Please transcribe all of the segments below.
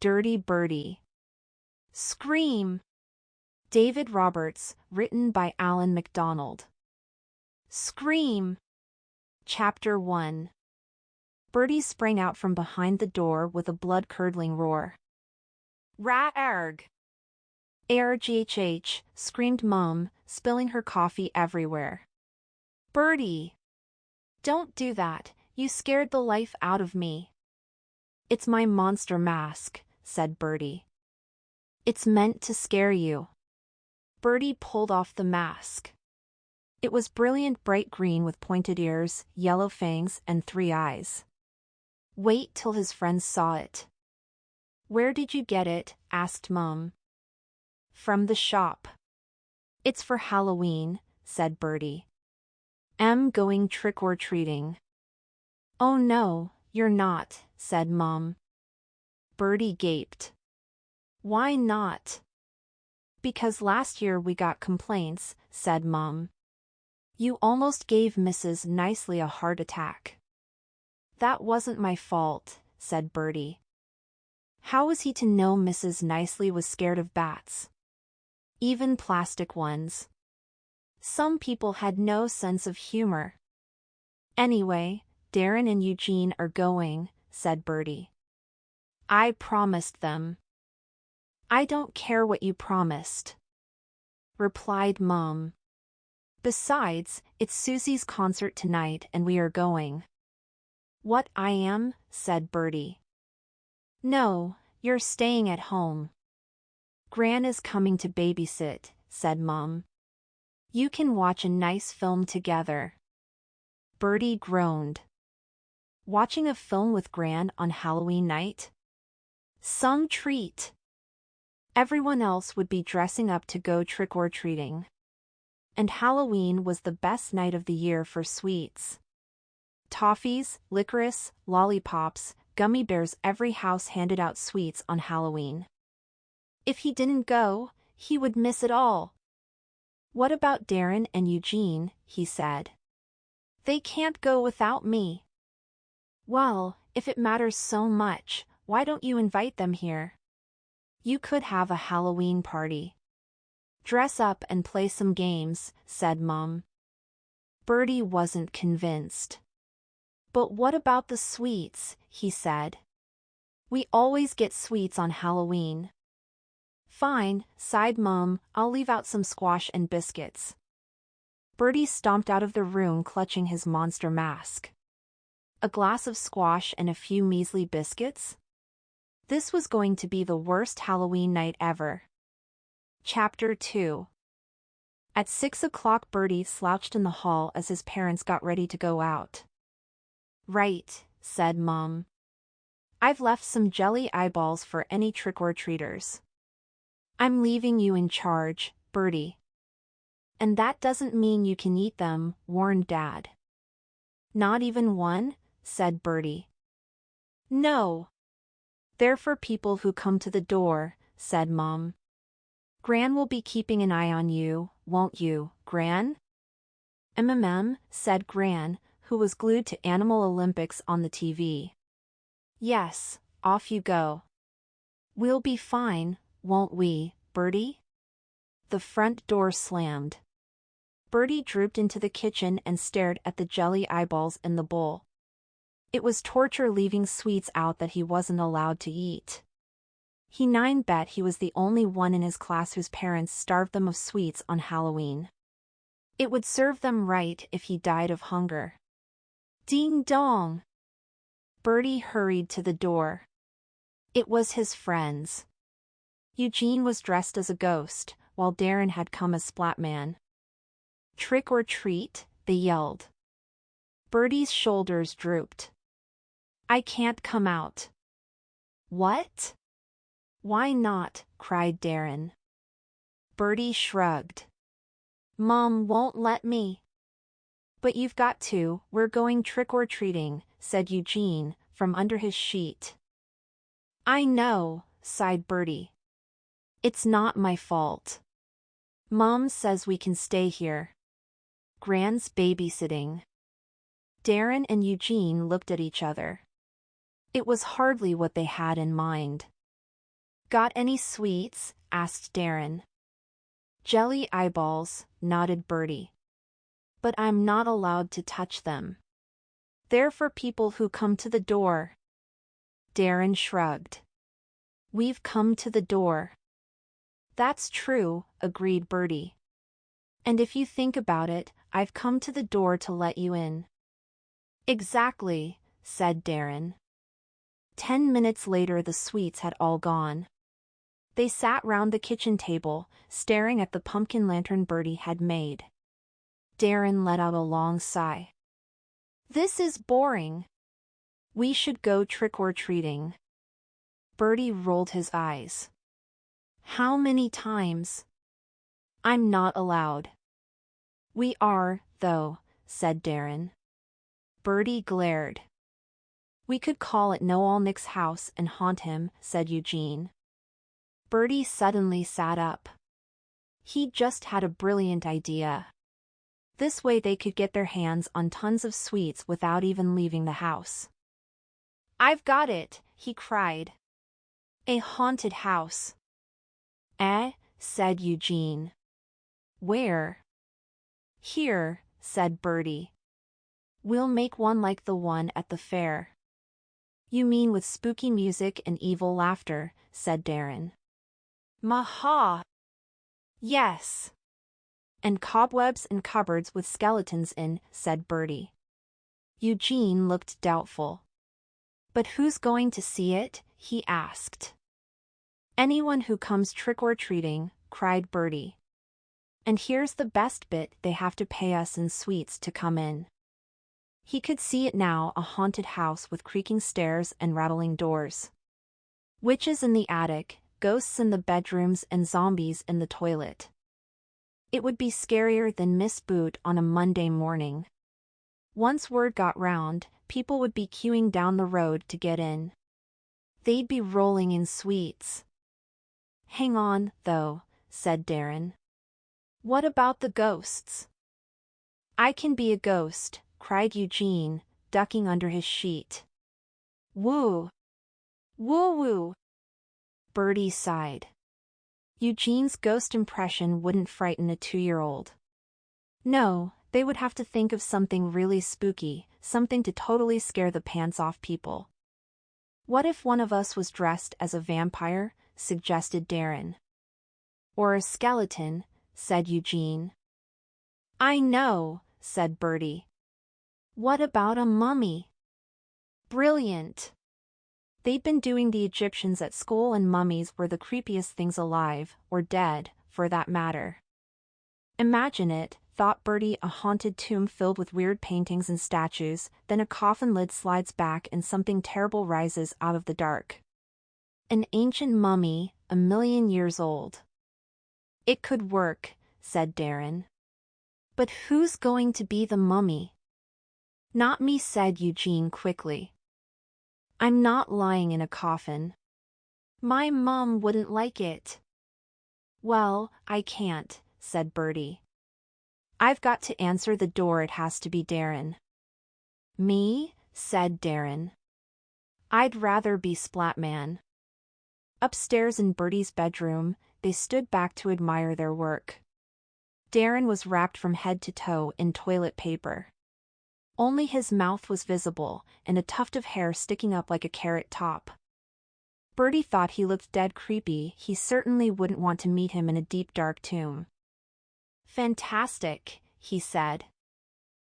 Dirty Bertie. Scream! David Roberts, written by Alan MacDonald. Scream! Chapter 1. Bertie sprang out from behind the door with a blood-curdling roar. Ra-arg! ARGHH, screamed Mum, spilling her coffee everywhere. Bertie! Don't do that, you scared the life out of me. It's my monster mask, said Bertie. It's meant to scare you. Bertie pulled off the mask. It was brilliant bright green with pointed ears, yellow fangs, and 3 eyes. Wait till his friends saw it. Where did you get it? Asked Mum. From the shop. It's for Halloween, said Bertie. I'm going trick-or-treating. Oh no, you're not, said Mum. Bertie gaped. Why not? Because last year we got complaints, said Mum. You almost gave Mrs. Nicely a heart attack. That wasn't my fault, said Bertie. How was he to know Mrs. Nicely was scared of bats? Even plastic ones. Some people had no sense of humor. Anyway, Darren and Eugene are going, said Bertie. I promised them. I don't care what you promised, replied Mum. Besides, it's Susie's concert tonight and we are going. What I am? Said Bertie. No, you're staying at home. Gran is coming to babysit, said Mum. You can watch a nice film together. Bertie groaned. Watching a film with Gran on Halloween night? Some treat. Everyone else would be dressing up to go trick-or-treating. And Halloween was the best night of the year for sweets. Toffees, licorice, lollipops, gummy bears. Every house handed out sweets on Halloween. If he didn't go, he would miss it all. What about Darren and Eugene? He said. They can't go without me. Well, if it matters so much, why don't you invite them here? You could have a Halloween party. Dress up and play some games, said Mum. Bertie wasn't convinced. But what about the sweets? He said. We always get sweets on Halloween. Fine, sighed Mum, I'll leave out some squash and biscuits. Bertie stomped out of the room clutching his monster mask. A glass of squash and a few measly biscuits? This was going to be the worst Halloween night ever. Chapter 2. At 6 o'clock Bertie slouched in the hall as his parents got ready to go out. Right, said Mum. I've left some jelly eyeballs for any trick-or-treaters. I'm leaving you in charge, Bertie. And that doesn't mean you can eat them, warned Dad. Not even one? Said Bertie. No. They're for people who come to the door, said Mum. Gran will be keeping an eye on you, won't you, Gran? Said Gran, who was glued to Animal Olympics on the TV. Yes, off you go. We'll be fine, won't we, Bertie? The front door slammed. Bertie drooped into the kitchen and stared at the jelly eyeballs in the bowl. It was torture leaving sweets out that he wasn't allowed to eat. He bet he was the only one in his class whose parents starved them of sweets on Halloween. It would serve them right if he died of hunger. Ding dong! Bertie hurried to the door. It was his friends. Eugene was dressed as a ghost, while Darren had come as Splatman. Trick or treat, they yelled. Bertie's shoulders drooped. I can't come out. What? Why not? Cried Darren. Bertie shrugged. Mom won't let me. But you've got to, we're going trick-or-treating, said Eugene, from under his sheet. I know, sighed Bertie. It's not my fault. Mom says we can stay here. Gran's babysitting. Darren and Eugene looked at each other. It was hardly what they had in mind. Got any sweets? Asked Darren. Jelly eyeballs, nodded Bertie. But I'm not allowed to touch them. They're for people who come to the door. Darren shrugged. We've come to the door. That's true, agreed Bertie. And if you think about it, I've come to the door to let you in. Exactly, said Darren. 10 minutes later the sweets had all gone. They sat round the kitchen table, staring at the pumpkin lantern Bertie had made. Darren let out a long sigh. This is boring. We should go trick-or-treating. Bertie rolled his eyes. How many times? I'm not allowed. We are, though, said Darren. Bertie glared. We could call it Noel Nick's house and haunt him, said Eugene. Bertie suddenly sat up. He'd just had a brilliant idea. This way they could get their hands on tons of sweets without even leaving the house. I've got it, he cried. A haunted house. Eh? Said Eugene. Where? Here, said Bertie. We'll make one like the one at the fair. You mean with spooky music and evil laughter, said Darren. Maha! Yes. And cobwebs and cupboards with skeletons in, said Bertie. Eugene looked doubtful. But who's going to see it? He asked. Anyone who comes trick-or-treating, cried Bertie. And here's the best bit, they have to pay us in sweets to come in. He could see it now, a haunted house with creaking stairs and rattling doors. Witches in the attic, ghosts in the bedrooms and zombies in the toilet. It would be scarier than Miss Boot on a Monday morning. Once word got round, people would be queuing down the road to get in. They'd be rolling in sweets. Hang on, though, said Darren. What about the ghosts? I can be a ghost, cried Eugene, ducking under his sheet. Woo! Woo-woo! Bertie sighed. Eugene's ghost impression wouldn't frighten a 2-year-old. No, they would have to think of something really spooky, something to totally scare the pants off people. What if one of us was dressed as a vampire? Suggested Darren. Or a skeleton, said Eugene. I know, said Bertie. What about a mummy? Brilliant. They'd been doing the Egyptians at school, and mummies were the creepiest things alive, or dead, for that matter. Imagine it, thought Bertie, a haunted tomb filled with weird paintings and statues, then a coffin lid slides back and something terrible rises out of the dark. An ancient mummy, 1,000,000 years old. It could work, said Darren. But who's going to be the mummy? Not me, said Eugene quickly. I'm not lying in a coffin. My mom wouldn't like it. Well, I can't, said Bertie. I've got to answer the door, it has to be Darren. Me? Said Darren. I'd rather be Splatman. Upstairs in Bertie's bedroom, they stood back to admire their work. Darren was wrapped from head to toe in toilet paper. Only his mouth was visible, and a tuft of hair sticking up like a carrot top. Bertie thought he looked dead creepy. He certainly wouldn't want to meet him in a deep dark tomb. Fantastic, he said.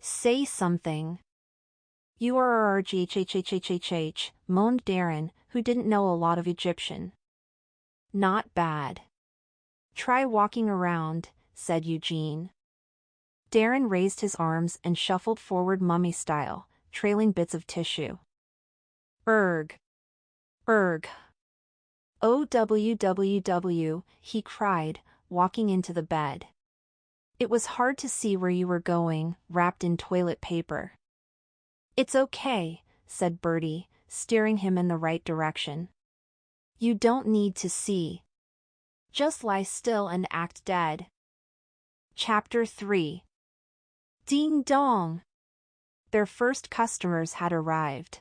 Say something. You are RGHHHHHH, moaned Darren, who didn't know a lot of Egyptian. Not bad. Try walking around, said Eugene. Darren raised his arms and shuffled forward mummy style, trailing bits of tissue. Erg. Erg. OWWW, he cried, walking into the bed. It was hard to see where you were going, wrapped in toilet paper. It's okay, said Bertie, steering him in the right direction. You don't need to see. Just lie still and act dead. Chapter 3. Ding dong! Their first customers had arrived.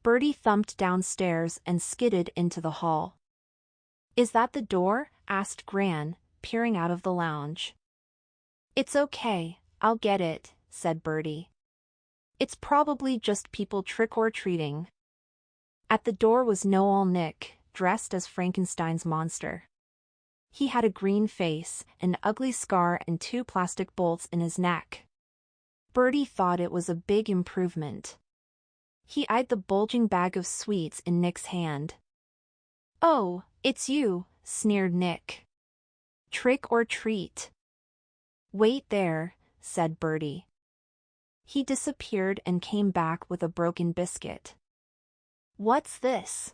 Bertie thumped downstairs and skidded into the hall. Is that the door? Asked Gran, peering out of the lounge. It's okay, I'll get it, said Bertie. It's probably just people trick-or-treating. At the door was Noel Nick, dressed as Frankenstein's monster. He had a green face, an ugly scar and 2 plastic bolts in his neck. Bertie thought it was a big improvement. He eyed the bulging bag of sweets in Nick's hand. Oh, it's you, sneered Nick. Trick or treat. Wait there, said Bertie. He disappeared and came back with a broken biscuit. What's this?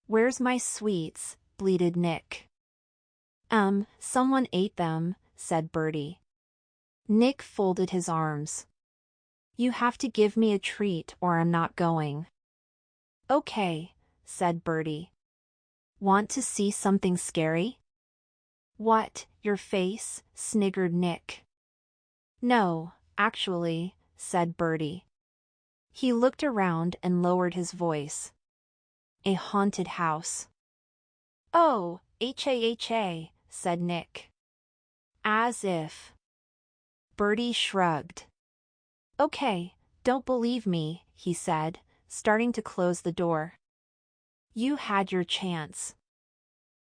Where's my sweets? Bleated Nick. Someone ate them, said Bertie. Nick folded his arms. You have to give me a treat or I'm not going. Okay, said Bertie. Want to see something scary? What, your face? Sniggered Nick. No, actually, said Bertie. He looked around and lowered his voice. A haunted house. Oh, ha, said Nick. As if. Bertie shrugged. Okay, don't believe me, he said, starting to close the door. You had your chance.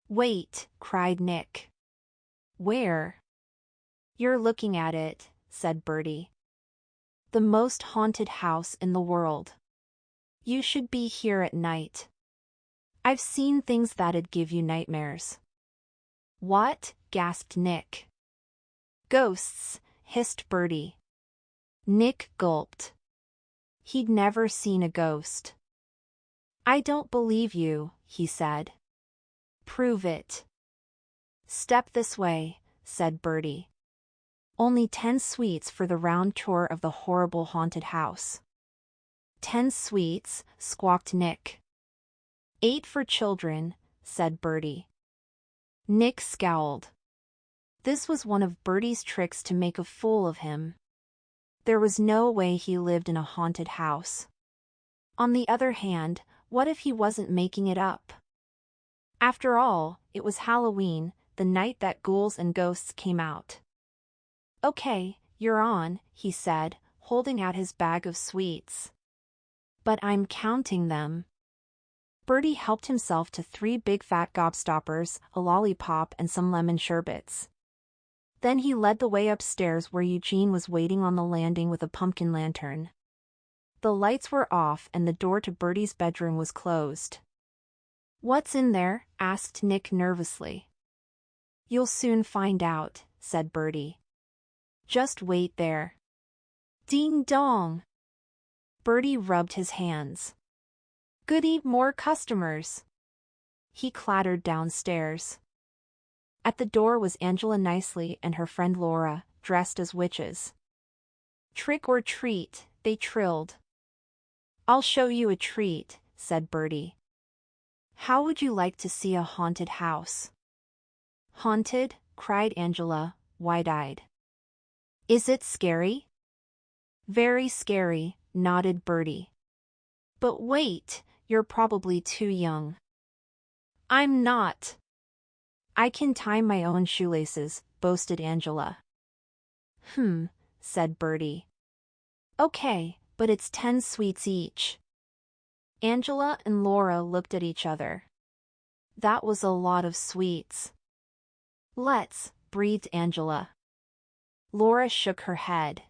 Wait, cried Nick. Where? You're looking at it, said Bertie. The most haunted house in the world. You should be here at night. I've seen things that'd give you nightmares. What? Gasped Nick. Ghosts, hissed Bertie. Nick gulped. He'd never seen a ghost. I don't believe you, he said. Prove it. Step this way, said Bertie. Only 10 sweets for the round tour of the horrible haunted house. 10 sweets, squawked Nick. 8 for children, said Bertie. Nick scowled. This was one of Bertie's tricks to make a fool of him. There was no way he lived in a haunted house. On the other hand, what if he wasn't making it up? After all, it was Halloween, the night that ghouls and ghosts came out. Okay, you're on, he said, holding out his bag of sweets. But I'm counting them. Bertie helped himself to 3 big fat gobstoppers, a lollipop and some lemon sherbets. Then he led the way upstairs where Eugene was waiting on the landing with a pumpkin lantern. The lights were off and the door to Bertie's bedroom was closed. What's in there? Asked Nick nervously. You'll soon find out, said Bertie. Just wait there. Ding dong! Bertie rubbed his hands. Goody, more customers. He clattered downstairs. At the door was Angela Nicely and her friend Laura, dressed as witches. Trick or treat, they trilled. I'll show you a treat, said Bertie. How would you like to see a haunted house? Haunted? Cried Angela, wide-eyed. Is it scary? Very scary, nodded Bertie. But wait, you're probably too young. I'm not. I can tie my own shoelaces, boasted Angela. Said Bertie. Okay, but it's 10 sweets each. Angela and Laura looked at each other. That was a lot of sweets. Let's, breathed Angela. Laura shook her head.